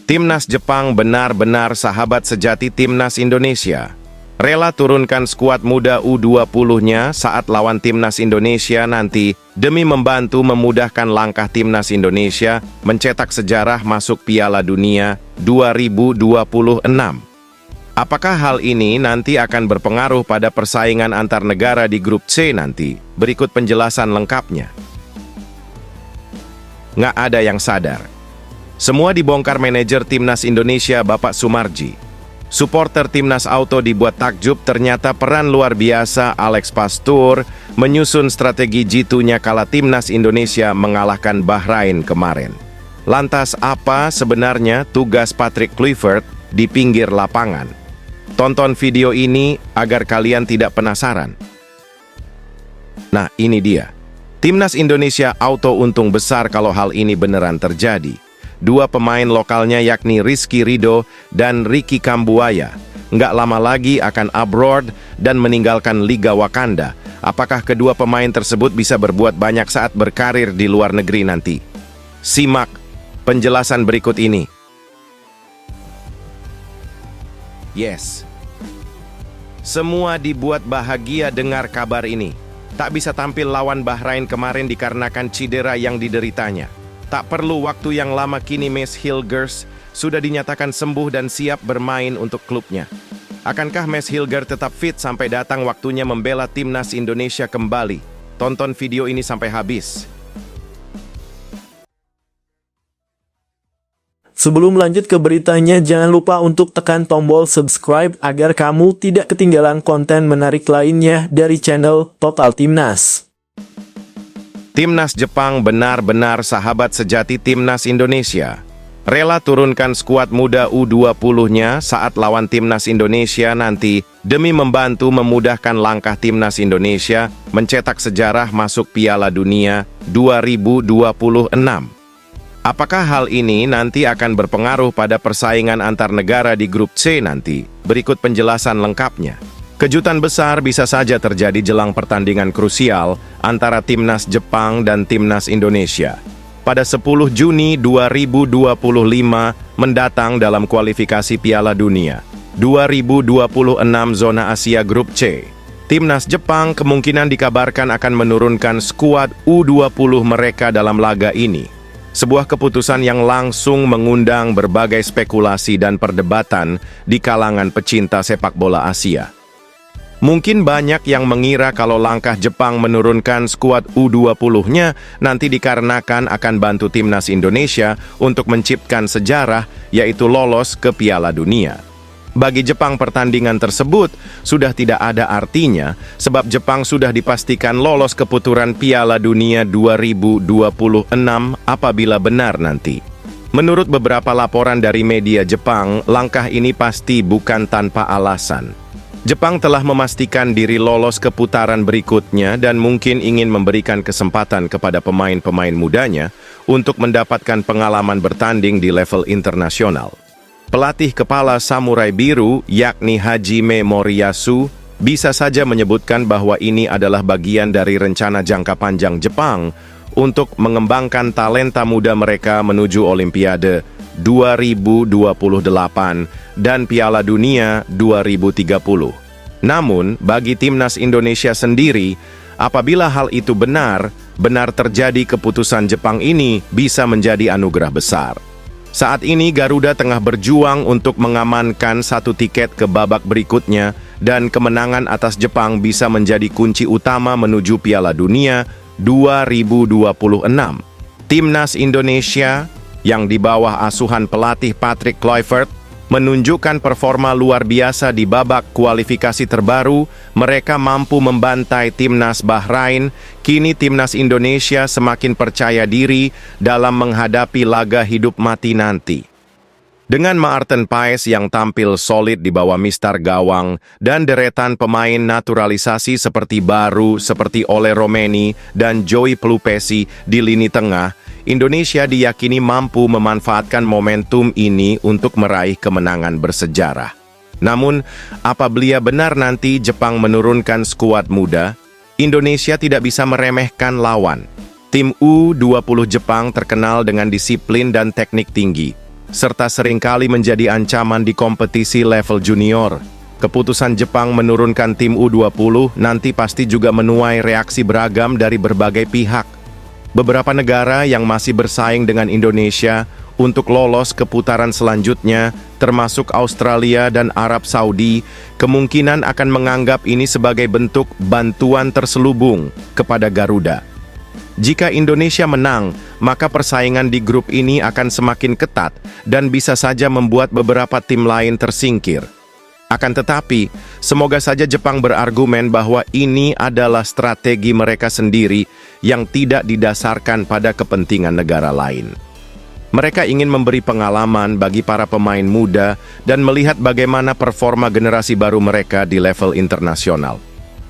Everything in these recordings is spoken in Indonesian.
Timnas Jepang benar-benar sahabat sejati Timnas Indonesia. Rela turunkan skuad muda U20-nya saat lawan Timnas Indonesia nanti demi membantu memudahkan langkah Timnas Indonesia mencetak sejarah masuk Piala Dunia 2026. Apakah hal ini nanti akan berpengaruh pada persaingan antar negara di grup C nanti? Berikut penjelasan lengkapnya. Nggak ada yang sadar. Semua dibongkar manajer Timnas Indonesia Bapak Sumarji. Supporter Timnas Auto dibuat takjub, ternyata peran luar biasa Alex Pastur menyusun strategi jitu-nya kala Timnas Indonesia mengalahkan Bahrain kemarin. Lantas apa sebenarnya tugas Patrick Kluivert di pinggir lapangan? Tonton video ini agar kalian tidak penasaran. Nah, ini dia. Timnas Indonesia Auto untung besar kalau hal ini beneran terjadi. Dua pemain lokalnya yakni Rizky Ridho dan Ricky Kambuaya nggak lama lagi akan abroad dan meninggalkan Liga Wakanda. Apakah kedua pemain tersebut bisa berbuat banyak saat berkarir di luar negeri nanti? Simak penjelasan berikut ini. Yes. Semua dibuat bahagia dengar kabar ini. Tak bisa tampil lawan Bahrain kemarin dikarenakan cedera yang dideritanya. Tak perlu waktu yang lama kini Mads Hilgers sudah dinyatakan sembuh dan siap bermain untuk klubnya. Akankah Mads Hilgers tetap fit sampai datang waktunya membela Timnas Indonesia kembali? Tonton video ini sampai habis. Sebelum lanjut ke beritanya, jangan lupa untuk tekan tombol subscribe agar kamu tidak ketinggalan konten menarik lainnya dari channel Total Timnas. Timnas Jepang benar-benar sahabat sejati Timnas Indonesia. Rela turunkan skuad muda U20-nya saat lawan Timnas Indonesia nanti demi membantu memudahkan langkah Timnas Indonesia mencetak sejarah masuk Piala Dunia 2026. Apakah hal ini nanti akan berpengaruh pada persaingan antar negara di grup C nanti? Berikut penjelasan lengkapnya. Kejutan besar bisa saja terjadi jelang pertandingan krusial antara Timnas Jepang dan Timnas Indonesia pada 10 Juni 2025 mendatang dalam kualifikasi Piala Dunia 2026 Zona Asia Grup C. Timnas Jepang kemungkinan dikabarkan akan menurunkan skuad U20 mereka dalam laga ini. Sebuah keputusan yang langsung mengundang berbagai spekulasi dan perdebatan di kalangan pecinta sepak bola Asia. Mungkin banyak yang mengira kalau langkah Jepang menurunkan skuad U20-nya nanti dikarenakan akan bantu Timnas Indonesia untuk menciptakan sejarah, yaitu lolos ke Piala Dunia. Bagi Jepang pertandingan tersebut sudah tidak ada artinya, sebab Jepang sudah dipastikan lolos ke putaran Piala Dunia 2026 apabila benar nanti. Menurut beberapa laporan dari media Jepang, langkah ini pasti bukan tanpa alasan. Jepang telah memastikan diri lolos ke putaran berikutnya dan mungkin ingin memberikan kesempatan kepada pemain-pemain mudanya untuk mendapatkan pengalaman bertanding di level internasional. Pelatih kepala Samurai Biru, yakni Hajime Moriyasu, bisa saja menyebutkan bahwa ini adalah bagian dari rencana jangka panjang Jepang untuk mengembangkan talenta muda mereka menuju Olimpiade 2028 dan Piala Dunia 2030. Namun, bagi Timnas Indonesia sendiri, apabila hal itu benar terjadi, keputusan Jepang ini bisa menjadi anugerah besar. Saat ini Garuda tengah berjuang untuk mengamankan satu tiket ke babak berikutnya dan kemenangan atas Jepang bisa menjadi kunci utama menuju Piala Dunia 2026. Timnas Indonesia yang di bawah asuhan pelatih Patrick Kluivert menunjukkan performa luar biasa di babak kualifikasi terbaru. Mereka mampu membantai Timnas Bahrain. Kini Timnas Indonesia semakin percaya diri dalam menghadapi laga hidup mati nanti. Dengan Maarten Paes yang tampil solid di bawah mistar gawang dan deretan pemain naturalisasi seperti Ole Romeni dan Joey Pelupesi di lini tengah, Indonesia diyakini mampu memanfaatkan momentum ini untuk meraih kemenangan bersejarah. Namun, apabila benar nanti Jepang menurunkan skuad muda, Indonesia tidak bisa meremehkan lawan. Tim U20 Jepang terkenal dengan disiplin dan teknik tinggi. serta seringkali menjadi ancaman di kompetisi level junior. Keputusan Jepang menurunkan tim U20 nanti pasti juga menuai reaksi beragam dari berbagai pihak. Beberapa negara yang masih bersaing dengan Indonesia untuk lolos ke putaran selanjutnya, termasuk Australia dan Arab Saudi, kemungkinan akan menganggap ini sebagai bentuk bantuan terselubung kepada Garuda. Jika Indonesia menang, maka persaingan di grup ini akan semakin ketat dan bisa saja membuat beberapa tim lain tersingkir. Akan tetapi, semoga saja Jepang berargumen bahwa ini adalah strategi mereka sendiri yang tidak didasarkan pada kepentingan negara lain. Mereka ingin memberi pengalaman bagi para pemain muda dan melihat bagaimana performa generasi baru mereka di level internasional.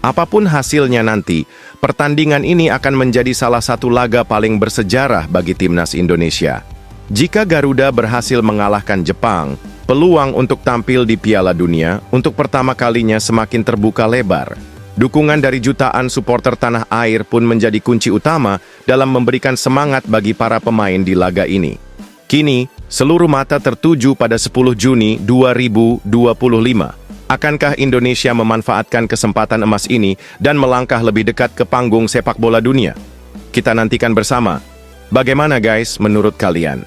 Apapun hasilnya nanti, pertandingan ini akan menjadi salah satu laga paling bersejarah bagi timnas Indonesia. Jika Garuda berhasil mengalahkan Jepang, peluang untuk tampil di Piala Dunia untuk pertama kalinya semakin terbuka lebar. Dukungan dari jutaan supporter tanah air pun menjadi kunci utama dalam memberikan semangat bagi para pemain di laga ini. Kini, seluruh mata tertuju pada 10 Juni 2025. Akankah Indonesia memanfaatkan kesempatan emas ini dan melangkah lebih dekat ke panggung sepak bola dunia? Kita nantikan bersama. Bagaimana guys menurut kalian?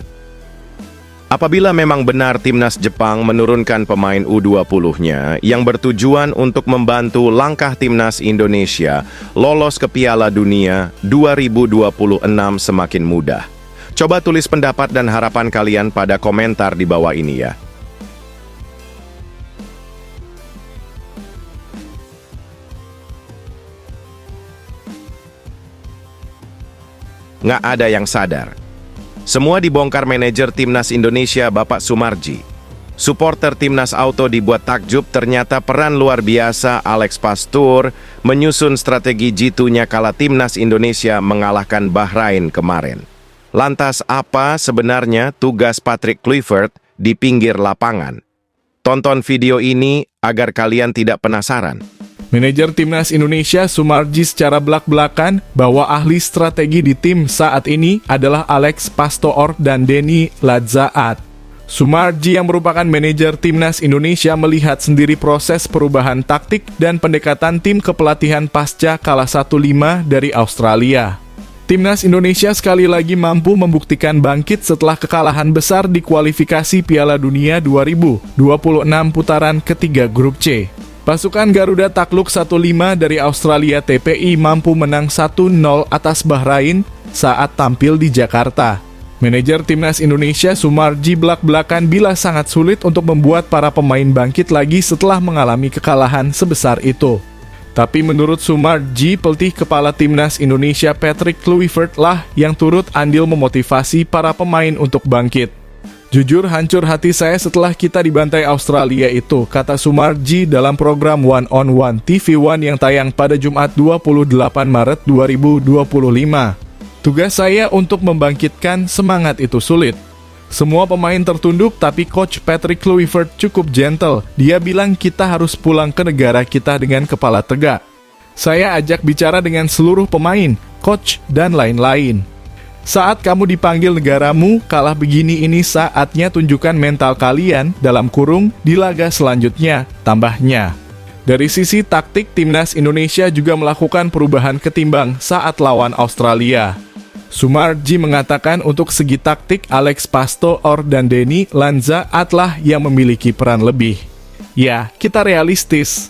Apabila memang benar timnas Jepang menurunkan pemain U20-nya yang bertujuan untuk membantu langkah timnas Indonesia lolos ke Piala Dunia 2026 semakin mudah. Coba tulis pendapat dan harapan kalian pada komentar di bawah ini ya. Nggak ada yang sadar. Semua dibongkar manajer timnas Indonesia Bapak Sumarji. Supporter timnas Auto dibuat takjub ternyata peran luar biasa Alex Pastur menyusun strategi jitu-nya kala timnas Indonesia mengalahkan Bahrain kemarin. Lantas apa sebenarnya tugas Patrick Kluivert di pinggir lapangan? Tonton video ini agar kalian tidak penasaran. Manajer Timnas Indonesia Sumarji secara belak-belakan bahwa ahli strategi di tim saat ini adalah Alex Pastoor dan Denny Ladzaat. Sumarji yang merupakan manajer Timnas Indonesia melihat sendiri proses perubahan taktik dan pendekatan tim kepelatihan pasca kalah 1-5 dari Australia. Timnas Indonesia sekali lagi mampu membuktikan bangkit setelah kekalahan besar di kualifikasi Piala Dunia 2026 putaran ketiga Grup C. Pasukan Garuda takluk 1-5 dari Australia TPI mampu menang 1-0 atas Bahrain saat tampil di Jakarta. Manajer Timnas Indonesia Sumarji belak-belakan bila sangat sulit untuk membuat para pemain bangkit lagi setelah mengalami kekalahan sebesar itu. Tapi menurut Sumarji, pelatih kepala Timnas Indonesia Patrick Kluivert lah yang turut andil memotivasi para pemain untuk bangkit. Jujur hancur hati saya setelah kita dibantai Australia itu, kata Sumarji dalam program One on One TV One yang tayang pada Jumat 28 Maret 2025. Tugas saya untuk membangkitkan semangat itu sulit. Semua pemain tertunduk tapi Coach Patrick Kluivert cukup gentle. Dia bilang kita harus pulang ke negara kita dengan kepala tegak. Saya ajak bicara dengan seluruh pemain, coach, dan lain-lain. Saat kamu dipanggil negaramu, kalah begini ini saatnya tunjukkan mental kalian dalam kurung di laga selanjutnya, tambahnya. Dari sisi taktik, Timnas Indonesia juga melakukan perubahan ketimbang saat lawan Australia. Sumarji mengatakan untuk segi taktik, Alex Pastoor dan Denny Ladzaat lah yang memiliki peran lebih. Ya, kita realistis.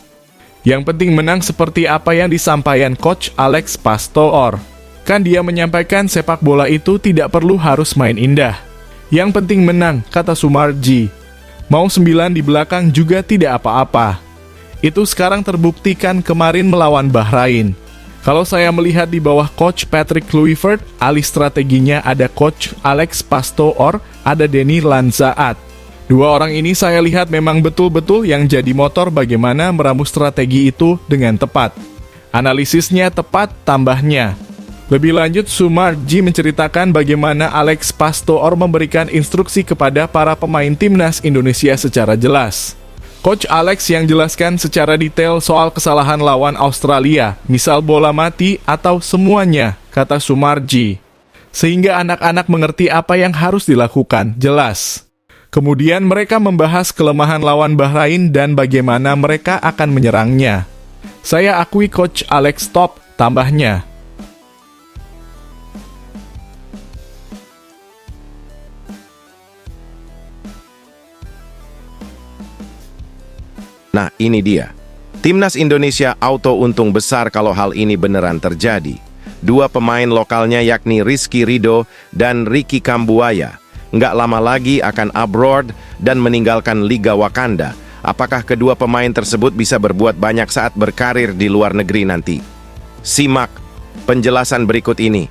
Yang penting menang seperti apa yang disampaikan Coach Alex Pastoor. Kan dia menyampaikan sepak bola itu tidak perlu harus main indah. Yang penting menang, kata Sumarji. Mau 9 di belakang juga tidak apa-apa. Itu sekarang terbuktikan kemarin melawan Bahrain. Kalau saya melihat di bawah Coach Patrick Kluivert, alih strateginya ada Coach Alex Pastoor, ada Denny Ladzaat. Dua orang ini saya lihat memang betul-betul yang jadi motor bagaimana meramu strategi itu dengan tepat. Analisisnya tepat, tambahnya. Lebih lanjut, Sumarji menceritakan bagaimana Alex Pastoor memberikan instruksi kepada para pemain Timnas Indonesia secara jelas. Coach Alex yang jelaskan secara detail soal kesalahan lawan Australia, misal bola mati atau semuanya, kata Sumarji. Sehingga anak-anak mengerti apa yang harus dilakukan, jelas. Kemudian mereka membahas kelemahan lawan Bahrain dan bagaimana mereka akan menyerangnya. Saya akui Coach Alex top, tambahnya. Nah, ini dia. Timnas Indonesia auto untung besar kalau hal ini beneran terjadi. Dua pemain lokalnya yakni Rizky Ridho dan Ricky Kambuaya nggak lama lagi akan abroad dan meninggalkan Liga Wakanda. Apakah kedua pemain tersebut bisa berbuat banyak saat berkarir di luar negeri nanti? Simak penjelasan berikut ini.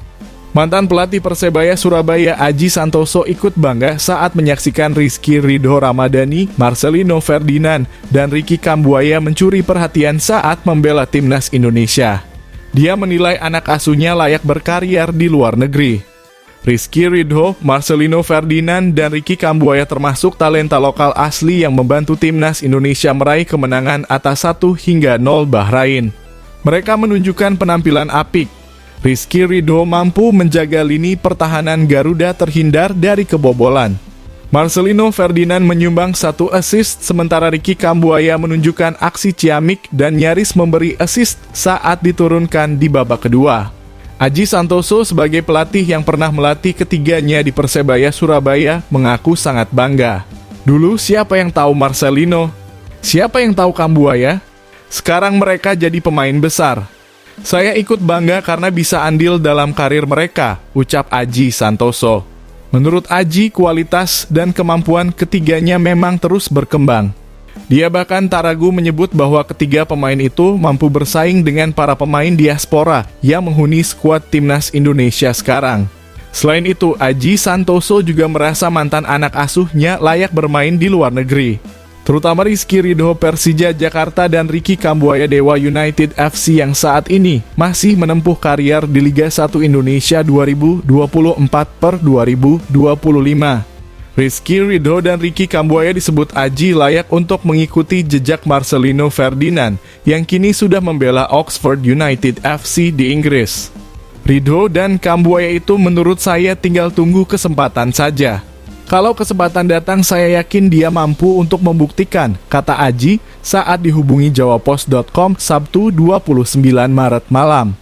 Mantan pelatih Persebaya Surabaya Aji Santoso ikut bangga saat menyaksikan Rizky Ridho Ramadhani, Marcelino Ferdinand, dan Ricky Kambuaya mencuri perhatian saat membela timnas Indonesia. Dia menilai anak asuhnya layak berkarier di luar negeri. Rizky Ridho, Marcelino Ferdinand, dan Ricky Kambuaya termasuk talenta lokal asli yang membantu timnas Indonesia meraih kemenangan atas 1 hingga 0 Bahrain. Mereka menunjukkan penampilan apik. Rizky Ridho mampu menjaga lini pertahanan Garuda terhindar dari kebobolan. Marcelino Ferdinand menyumbang 1 assist, sementara Ricky Kambuaya menunjukkan aksi ciamik dan nyaris memberi assist saat diturunkan di babak kedua. Aji Santoso sebagai pelatih yang pernah melatih ketiganya di Persebaya Surabaya mengaku sangat bangga. Dulu siapa yang tahu Marcelino? Siapa yang tahu Kambuaya? Sekarang mereka jadi pemain besar. Saya ikut bangga karena bisa andil dalam karir mereka, ucap Aji Santoso. Menurut Aji, kualitas dan kemampuan ketiganya memang terus berkembang. Dia bahkan tak ragu menyebut bahwa ketiga pemain itu mampu bersaing dengan para pemain diaspora yang menghuni skuad timnas Indonesia sekarang. Selain itu, Aji Santoso juga merasa mantan anak asuhnya layak bermain di luar negeri. Terutama Rizky Ridho Persija Jakarta dan Ricky Kambuaya Dewa United FC yang saat ini masih menempuh karier di Liga 1 Indonesia 2024/2025. Rizky Ridho dan Ricky Kambuaya disebut Aji layak untuk mengikuti jejak Marcelino Ferdinand yang kini sudah membela Oxford United FC di Inggris. Ridho dan Kambuaya itu menurut saya tinggal tunggu kesempatan saja. Kalau kesempatan datang saya yakin dia mampu untuk membuktikan, kata Aji saat dihubungi jawapos.com Sabtu 29 Maret malam.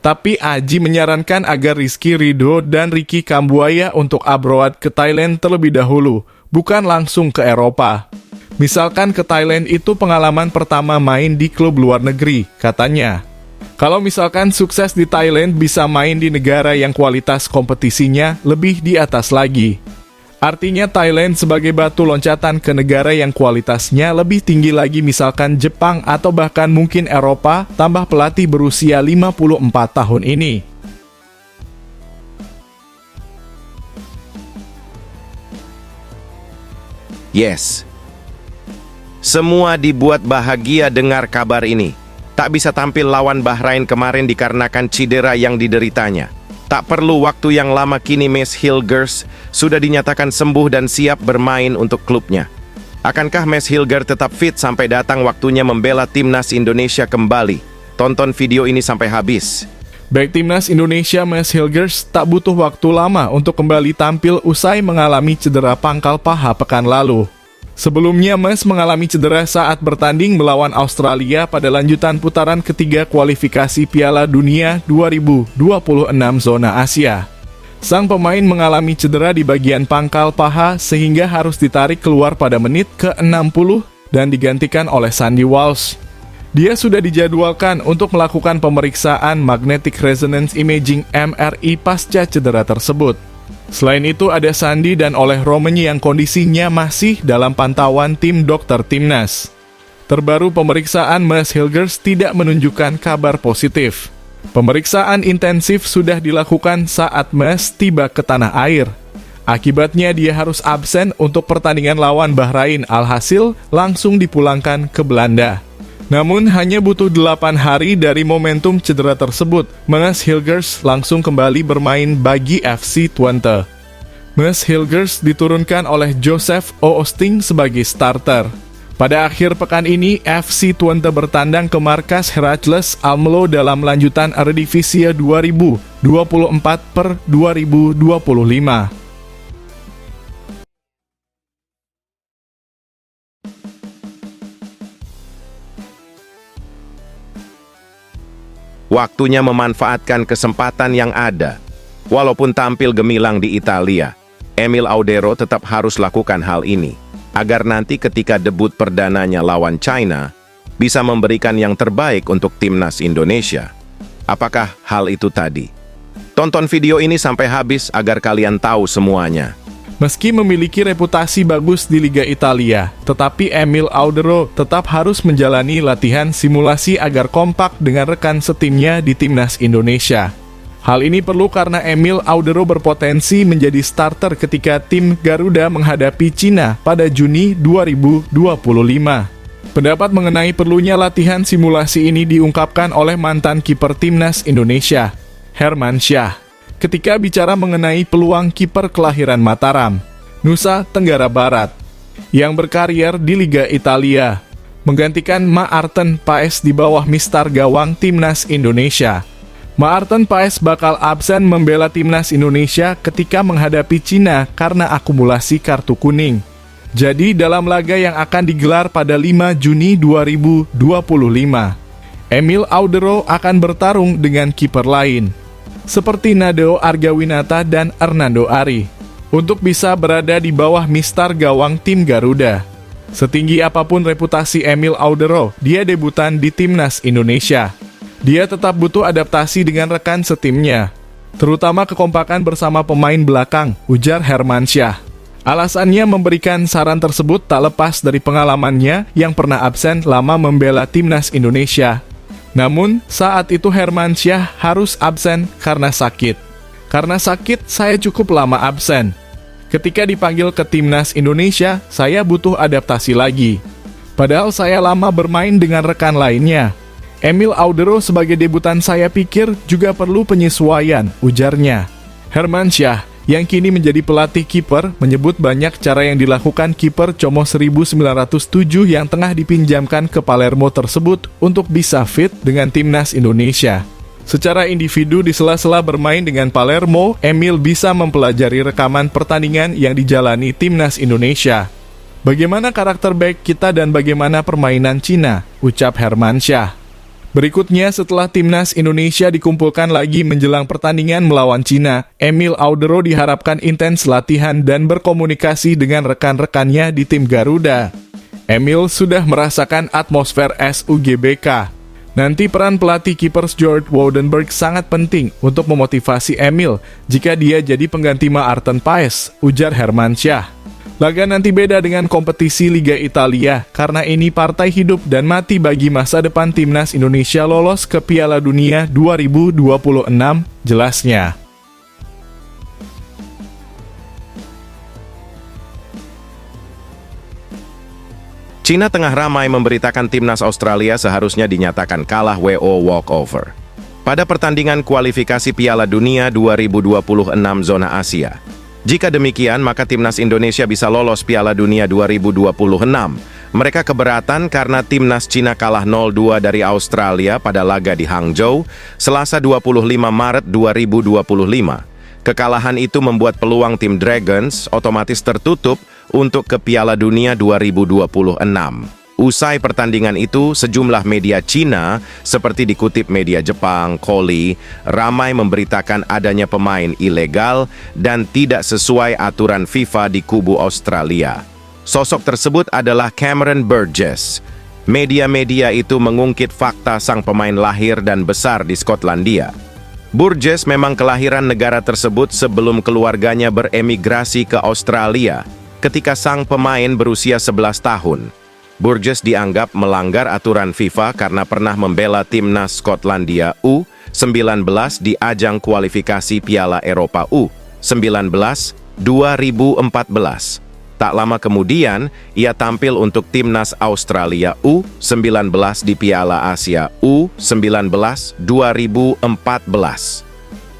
Tapi Aji menyarankan agar Rizky Ridho dan Ricky Kambuaya untuk abroad ke Thailand terlebih dahulu, bukan langsung ke Eropa. Misalkan ke Thailand itu pengalaman pertama main di klub luar negeri, katanya. Kalau misalkan sukses di Thailand bisa main di negara yang kualitas kompetisinya lebih di atas lagi. Artinya Thailand sebagai batu loncatan ke negara yang kualitasnya lebih tinggi lagi, misalkan Jepang atau bahkan mungkin Eropa, tambah pelatih berusia 54 tahun ini. Yes. Semua dibuat bahagia dengar kabar ini. Tak bisa tampil lawan Bahrain kemarin dikarenakan cedera yang dideritanya. Tak perlu waktu yang lama kini Mes Hilgers sudah dinyatakan sembuh dan siap bermain untuk klubnya. Akankah Mes Hilgers tetap fit sampai datang waktunya membela timnas Indonesia kembali? Tonton video ini sampai habis. Baik timnas Indonesia Mes Hilgers tak butuh waktu lama untuk kembali tampil usai mengalami cedera pangkal paha pekan lalu. Sebelumnya Mes mengalami cedera saat bertanding melawan Australia pada lanjutan putaran ketiga kualifikasi Piala Dunia 2026 zona Asia. Sang pemain mengalami cedera di bagian pangkal paha sehingga harus ditarik keluar pada menit ke-60 dan digantikan oleh Sandy Walsh. Dia sudah dijadwalkan untuk melakukan pemeriksaan Magnetic Resonance Imaging MRI pasca cedera tersebut. Selain itu ada Sandy dan Oleh Romeni yang kondisinya masih dalam pantauan tim dokter timnas. Terbaru pemeriksaan Mes Hilgers tidak menunjukkan kabar positif. Pemeriksaan intensif sudah dilakukan saat Mes tiba ke tanah air. Akibatnya dia harus absen untuk pertandingan lawan Bahrain, alhasil langsung dipulangkan ke Belanda. Namun hanya butuh 8 hari dari momentum cedera tersebut, Mes Hilgers langsung kembali bermain bagi FC Twente. Mes Hilgers diturunkan oleh Joseph Oosting sebagai starter. Pada akhir pekan ini, FC Twente bertandang ke markas Heracles Almelo dalam lanjutan Eredivisie 2024/2025. Waktunya memanfaatkan kesempatan yang ada. Walaupun tampil gemilang di Italia, Emil Audero tetap harus lakukan hal ini, agar nanti ketika debut perdananya lawan China, bisa memberikan yang terbaik untuk timnas Indonesia. Apakah hal itu tadi? Tonton video ini sampai habis agar kalian tahu semuanya. Meski memiliki reputasi bagus di Liga Italia, tetapi Emil Audero tetap harus menjalani latihan simulasi agar kompak dengan rekan setimnya di timnas Indonesia. Hal ini perlu karena Emil Audero berpotensi menjadi starter ketika tim Garuda menghadapi Cina pada Juni 2025. Pendapat mengenai perlunya latihan simulasi ini diungkapkan oleh mantan kiper timnas Indonesia, Hermansyah, ketika bicara mengenai peluang kiper kelahiran Mataram, Nusa Tenggara Barat, yang berkarier di Liga Italia, menggantikan Maarten Paes di bawah mistar gawang timnas Indonesia. Maarten Paes bakal absen membela timnas Indonesia ketika menghadapi Cina karena akumulasi kartu kuning. Jadi dalam laga yang akan digelar pada 5 Juni 2025, Emil Audero akan bertarung dengan kiper lain, seperti Nadeo Argawinata dan Hernando Ari, untuk bisa berada di bawah mistar gawang tim Garuda. Setinggi apapun reputasi Emil Audero, dia debutan di timnas Indonesia. Dia tetap butuh adaptasi dengan rekan setimnya, terutama kekompakan bersama pemain belakang, ujar Hermansyah. Alasannya memberikan saran tersebut tak lepas dari pengalamannya yang pernah absen lama membela timnas Indonesia. Namun, saat itu Hermansyah harus absen karena sakit. Karena sakit, saya cukup lama absen. Ketika dipanggil ke timnas Indonesia, saya butuh adaptasi lagi. Padahal saya lama bermain dengan rekan lainnya. Emil Audero sebagai debutan saya pikir juga perlu penyesuaian, ujarnya. Hermansyah, yang kini menjadi pelatih kiper, menyebut banyak cara yang dilakukan kiper Como 1907 yang tengah dipinjamkan ke Palermo tersebut untuk bisa fit dengan timnas Indonesia. Secara individu di sela-sela bermain dengan Palermo, Emil bisa mempelajari rekaman pertandingan yang dijalani timnas Indonesia. Bagaimana karakter baik kita dan bagaimana permainan Cina, ucap Hermansyah. Berikutnya, setelah timnas Indonesia dikumpulkan lagi menjelang pertandingan melawan Cina, Emil Audero diharapkan intens latihan dan berkomunikasi dengan rekan-rekannya di tim Garuda. Emil sudah merasakan atmosfer SUGBK. Nanti peran pelatih kiper George Woudenberg sangat penting untuk memotivasi Emil jika dia jadi pengganti Maarten Paes, ujar Hermansyah. Laga nanti beda dengan kompetisi Liga Italia, karena ini partai hidup dan mati bagi masa depan timnas Indonesia lolos ke Piala Dunia 2026, jelasnya. Cina tengah ramai memberitakan timnas Australia seharusnya dinyatakan kalah WO walkover pada pertandingan kualifikasi Piala Dunia 2026 zona Asia. Jika demikian, maka timnas Indonesia bisa lolos Piala Dunia 2026. Mereka keberatan karena timnas Cina kalah 0-2 dari Australia pada laga di Hangzhou, Selasa 25 Maret 2025. Kekalahan itu membuat peluang tim Dragons otomatis tertutup untuk ke Piala Dunia 2026. Usai pertandingan itu, sejumlah media Cina, seperti dikutip media Jepang, Koli, ramai memberitakan adanya pemain ilegal dan tidak sesuai aturan FIFA di kubu Australia. Sosok tersebut adalah Cameron Burgess. Media-media itu mengungkit fakta sang pemain lahir dan besar di Skotlandia. Burgess memang kelahiran negara tersebut sebelum keluarganya beremigrasi ke Australia, ketika sang pemain berusia 11 tahun. Burgess dianggap melanggar aturan FIFA karena pernah membela timnas Skotlandia U19 di ajang kualifikasi Piala Eropa U19 2014. Tak lama kemudian, ia tampil untuk timnas Australia U19 di Piala Asia U19 2014.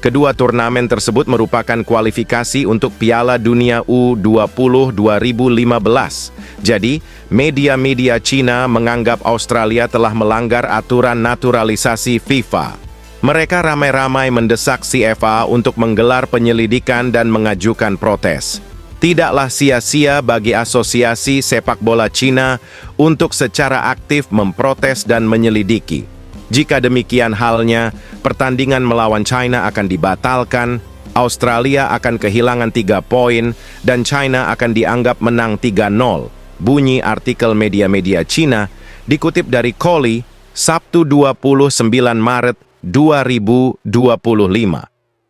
Kedua turnamen tersebut merupakan kualifikasi untuk Piala Dunia U20 2015. Jadi, media-media Cina menganggap Australia telah melanggar aturan naturalisasi FIFA. Mereka ramai-ramai mendesak CFA untuk menggelar penyelidikan dan mengajukan protes. Tidaklah sia-sia bagi Asosiasi Sepak Bola Cina untuk secara aktif memprotes dan menyelidiki. Jika demikian halnya, pertandingan melawan China akan dibatalkan, Australia akan kehilangan 3 poin, dan China akan dianggap menang 3-0. Bunyi artikel media-media Cina dikutip dari Koli, Sabtu 29 Maret 2025.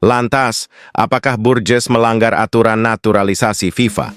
Lantas, apakah Burgess melanggar aturan naturalisasi FIFA?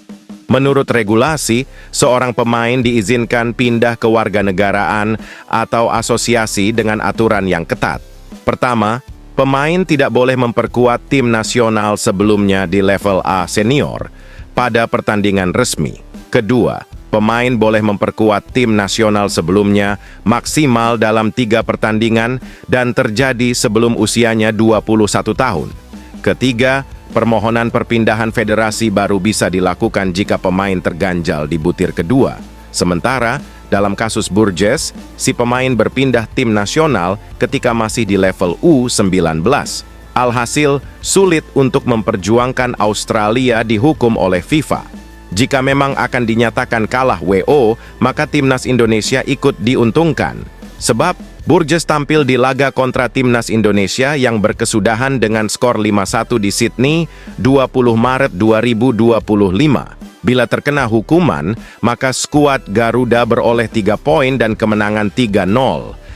Menurut regulasi, seorang pemain diizinkan pindah ke warganegaraan atau asosiasi dengan aturan yang ketat. Pertama, pemain tidak boleh memperkuat tim nasional sebelumnya di level A senior pada pertandingan resmi. Kedua, pemain boleh memperkuat tim nasional sebelumnya maksimal dalam 3 pertandingan dan terjadi sebelum usianya 21 tahun. Ketiga, permohonan perpindahan federasi baru bisa dilakukan jika pemain terganjal di butir kedua. Sementara, dalam kasus Burgess, si pemain berpindah tim nasional ketika masih di level U19. Alhasil, sulit untuk memperjuangkan Australia dihukum oleh FIFA. Jika memang akan dinyatakan kalah WO, maka timnas Indonesia ikut diuntungkan. Sebab, Burgess tampil di laga kontra timnas Indonesia yang berkesudahan dengan skor 5-1 di Sydney, 20 Maret 2025. Bila terkena hukuman, maka skuad Garuda beroleh 3 poin dan kemenangan 3-0.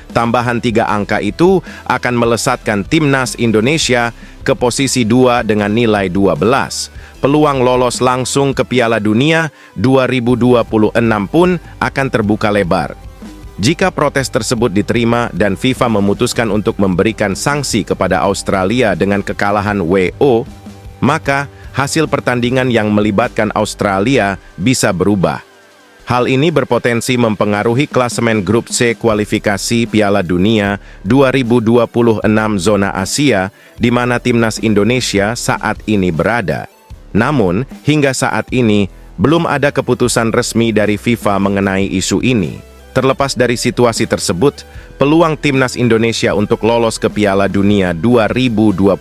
Tambahan 3 angka itu akan melesatkan timnas Indonesia ke posisi 2 dengan nilai 12. Peluang lolos langsung ke Piala Dunia 2026 pun akan terbuka lebar. Jika protes tersebut diterima dan FIFA memutuskan untuk memberikan sanksi kepada Australia dengan kekalahan WO, maka hasil pertandingan yang melibatkan Australia bisa berubah. Hal ini berpotensi mempengaruhi klasemen grup C kualifikasi Piala Dunia 2026 zona Asia, di mana timnas Indonesia saat ini berada. Namun, hingga saat ini, belum ada keputusan resmi dari FIFA mengenai isu ini. Terlepas dari situasi tersebut, peluang timnas Indonesia untuk lolos ke Piala Dunia 2026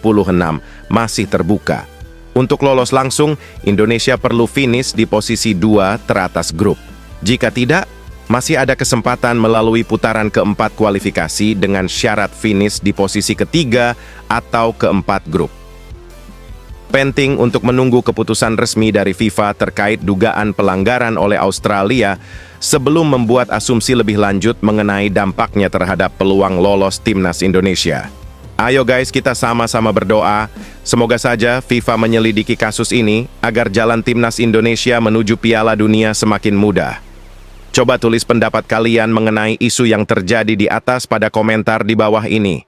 masih terbuka. Untuk lolos langsung, Indonesia perlu finish di posisi 2 teratas grup. Jika tidak, masih ada kesempatan melalui putaran keempat kualifikasi dengan syarat finish di posisi ketiga atau keempat grup. Penting untuk menunggu keputusan resmi dari FIFA terkait dugaan pelanggaran oleh Australia sebelum membuat asumsi lebih lanjut mengenai dampaknya terhadap peluang lolos timnas Indonesia. Ayo guys, kita sama-sama berdoa. Semoga saja FIFA menyelidiki kasus ini agar jalan timnas Indonesia menuju Piala Dunia semakin mudah. Coba tulis pendapat kalian mengenai isu yang terjadi di atas pada komentar di bawah ini.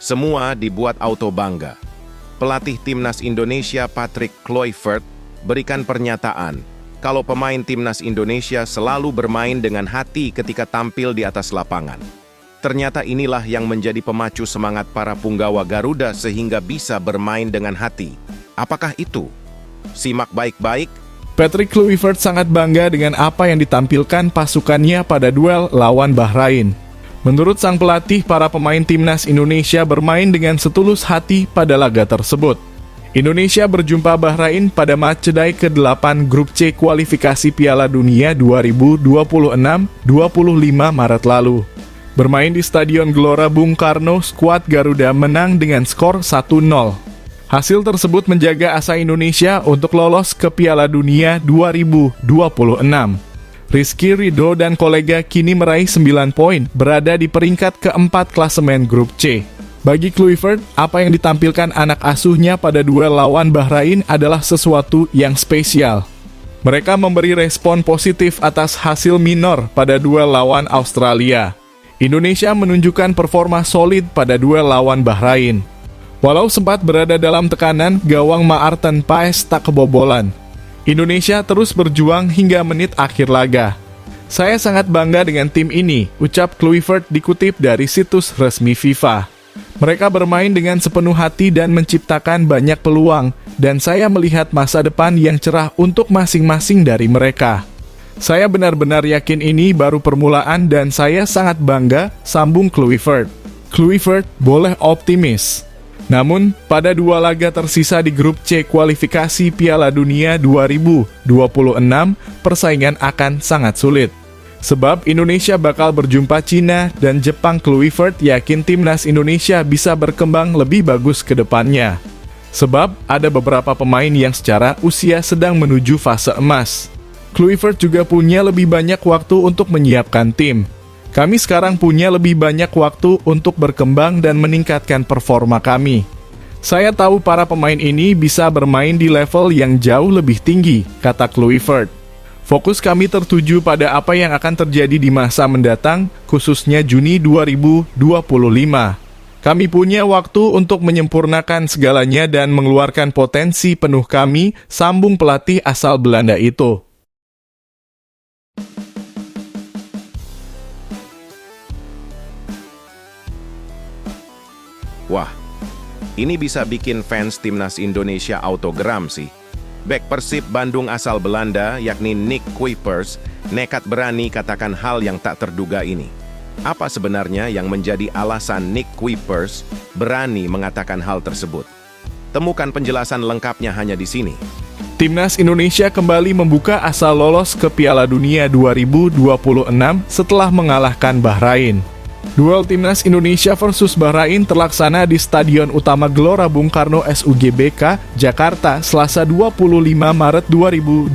Semua dibuat auto bangga. Pelatih timnas Indonesia Patrick Kluivert berikan pernyataan kalau pemain timnas Indonesia selalu bermain dengan hati ketika tampil di atas lapangan. Ternyata inilah yang menjadi pemacu semangat para punggawa Garuda sehingga bisa bermain dengan hati. Apakah itu? Simak baik-baik. Patrick Kluivert sangat bangga dengan apa yang ditampilkan pasukannya pada duel lawan Bahrain. Menurut sang pelatih, para pemain timnas Indonesia bermain dengan setulus hati pada laga tersebut. Indonesia berjumpa Bahrain pada matchday ke-8 Grup C kualifikasi Piala Dunia 2026 25 Maret lalu. Bermain di Stadion Gelora Bung Karno, skuad Garuda menang dengan skor 1-0. Hasil tersebut menjaga asa Indonesia untuk lolos ke Piala Dunia 2026. Rizky Ridho dan kolega kini meraih 9 poin, berada di peringkat keempat klasemen Grup C. Bagi Kluivert, apa yang ditampilkan anak asuhnya pada duel lawan Bahrain adalah sesuatu yang spesial. Mereka memberi respon positif atas hasil minor pada duel lawan Australia. Indonesia menunjukkan performa solid pada duel lawan Bahrain. Walau sempat berada dalam tekanan, gawang Maarten Paes tak kebobolan. Indonesia terus berjuang hingga menit akhir laga. Saya sangat bangga dengan tim ini, ucap Kluivert dikutip dari situs resmi FIFA. Mereka bermain dengan sepenuh hati dan menciptakan banyak peluang, dan saya melihat masa depan yang cerah untuk masing-masing dari mereka. Saya benar-benar yakin ini baru permulaan dan saya sangat bangga, sambung Kluivert. Kluivert boleh optimis. Namun, pada 2 laga tersisa di grup C kualifikasi Piala Dunia 2026, persaingan akan sangat sulit. Sebab Indonesia bakal berjumpa Cina dan Jepang. Kluivert yakin timnas Indonesia bisa berkembang lebih bagus ke depannya. Sebab ada beberapa pemain yang secara usia sedang menuju fase emas. Kluivert juga punya lebih banyak waktu untuk menyiapkan tim. Kami sekarang punya lebih banyak waktu untuk berkembang dan meningkatkan performa kami. Saya tahu para pemain ini bisa bermain di level yang jauh lebih tinggi, kata Kluivert. Fokus kami tertuju pada apa yang akan terjadi di masa mendatang, khususnya Juni 2025. Kami punya waktu untuk menyempurnakan segalanya dan mengeluarkan potensi penuh kami, sambung pelatih asal Belanda itu. Wah, ini bisa bikin fans timnas Indonesia autogram sih. Bek Persib Bandung asal Belanda, yakni Nick Kuipers, nekat berani katakan hal yang tak terduga ini. Apa sebenarnya yang menjadi alasan Nick Kuipers berani mengatakan hal tersebut? Temukan penjelasan lengkapnya hanya di sini. Timnas Indonesia kembali membuka asa lolos ke Piala Dunia 2026 setelah mengalahkan Bahrain. Duel Timnas Indonesia versus Bahrain terlaksana di Stadion Utama Gelora Bung Karno SUGBK, Jakarta, Selasa 25 Maret 2025.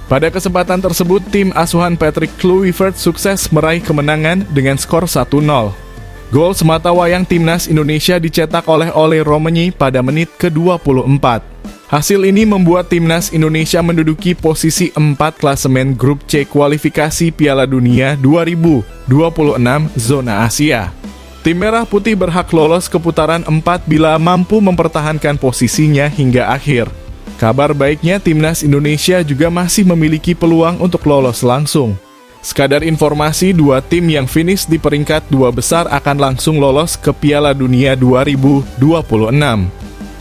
Pada kesempatan tersebut, tim asuhan Patrick Kluivert sukses meraih kemenangan dengan skor 1-0. Gol sematawayang Timnas Indonesia dicetak oleh Ole Romeni pada menit ke-24. Hasil ini membuat Timnas Indonesia menduduki posisi 4 klasemen grup C kualifikasi Piala Dunia 2026 zona Asia. Tim Merah Putih berhak lolos ke putaran 4 bila mampu mempertahankan posisinya hingga akhir. Kabar baiknya Timnas Indonesia juga masih memiliki peluang untuk lolos langsung. Sekadar informasi, 2 tim yang finish di peringkat 2 besar akan langsung lolos ke Piala Dunia 2026.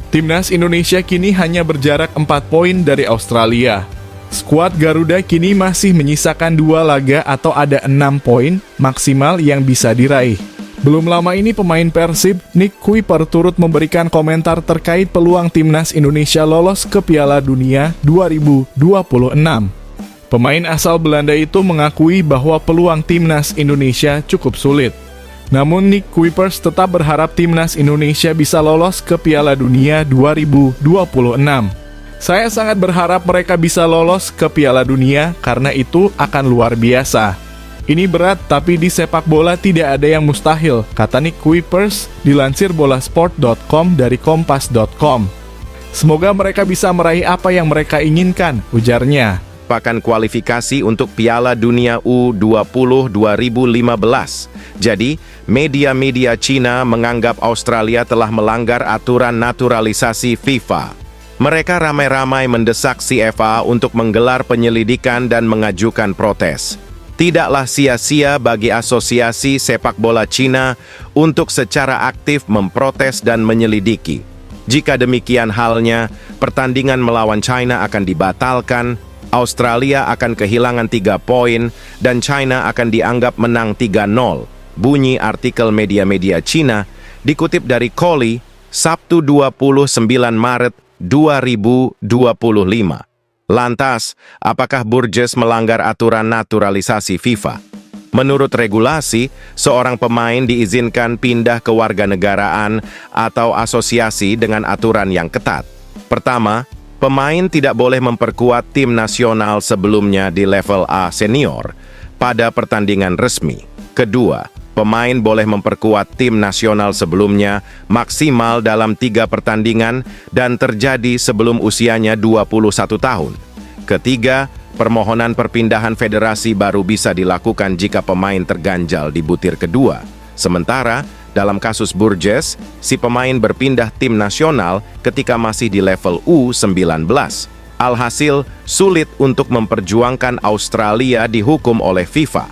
Timnas Indonesia kini hanya berjarak 4 poin dari Australia. Skuad Garuda kini masih menyisakan 2 laga atau ada 6 poin maksimal yang bisa diraih. Belum lama ini pemain Persib, Nick Kuipers turut memberikan komentar terkait peluang Timnas Indonesia lolos ke Piala Dunia 2026. Pemain asal Belanda itu mengakui bahwa peluang Timnas Indonesia cukup sulit. Namun Nick Kuipers tetap berharap Timnas Indonesia bisa lolos ke Piala Dunia 2026. Saya sangat berharap mereka bisa lolos ke Piala Dunia karena itu akan luar biasa. Ini berat tapi di sepak bola tidak ada yang mustahil, kata Nick Kuipers dilansir bolasport.com dari kompas.com. Semoga mereka bisa meraih apa yang mereka inginkan, ujarnya. Merupakan kualifikasi untuk Piala Dunia U20 2015. Jadi, media-media Cina menganggap Australia telah melanggar aturan naturalisasi FIFA. Mereka ramai-ramai mendesak CFA untuk menggelar penyelidikan dan mengajukan protes. Tidaklah sia-sia bagi asosiasi sepak bola Cina untuk secara aktif memprotes dan menyelidiki. Jika demikian halnya, pertandingan melawan China akan dibatalkan, Australia akan kehilangan 3 poin, dan China akan dianggap menang 3-0. Bunyi artikel media-media Cina dikutip dari Koli, Sabtu 29 Maret 2025. Lantas, apakah Burgess melanggar aturan naturalisasi FIFA? Menurut regulasi, seorang pemain diizinkan pindah ke warganegaraan atau asosiasi dengan aturan yang ketat. Pertama, pemain tidak boleh memperkuat tim nasional sebelumnya di level A senior pada pertandingan resmi. Kedua, pemain boleh memperkuat tim nasional sebelumnya maksimal dalam 3 pertandingan dan terjadi sebelum usianya 21 tahun. Ketiga, permohonan perpindahan federasi baru bisa dilakukan jika pemain terganjal di butir kedua. Sementara, dalam kasus Burgess, si pemain berpindah tim nasional ketika masih di level U19. Alhasil, sulit untuk memperjuangkan Australia dihukum oleh FIFA.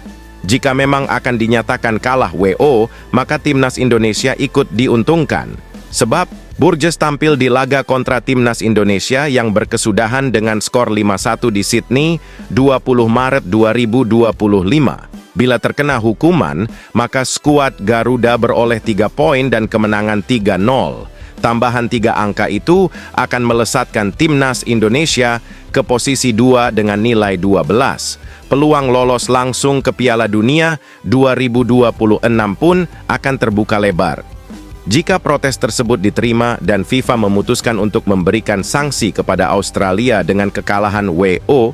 Jika memang akan dinyatakan kalah WO, maka timnas Indonesia ikut diuntungkan. Sebab, Burgess tampil di laga kontra timnas Indonesia yang berkesudahan dengan skor 5-1 di Sydney, 20 Maret 2025. Bila terkena hukuman, maka skuad Garuda beroleh 3 poin dan kemenangan 3-0. Tambahan 3 angka itu akan melesatkan Timnas Indonesia ke posisi 2 dengan nilai 12. Peluang lolos langsung ke Piala Dunia 2026 pun akan terbuka lebar. Jika protes tersebut diterima dan FIFA memutuskan untuk memberikan sanksi kepada Australia dengan kekalahan WO,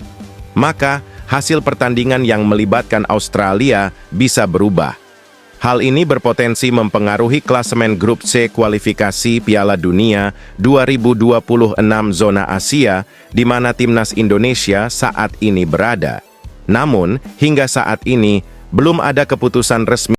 maka hasil pertandingan yang melibatkan Australia bisa berubah. Hal ini berpotensi mempengaruhi klasemen grup C kualifikasi Piala Dunia 2026 zona Asia, di mana Timnas Indonesia saat ini berada. Namun, hingga saat ini, belum ada keputusan resmi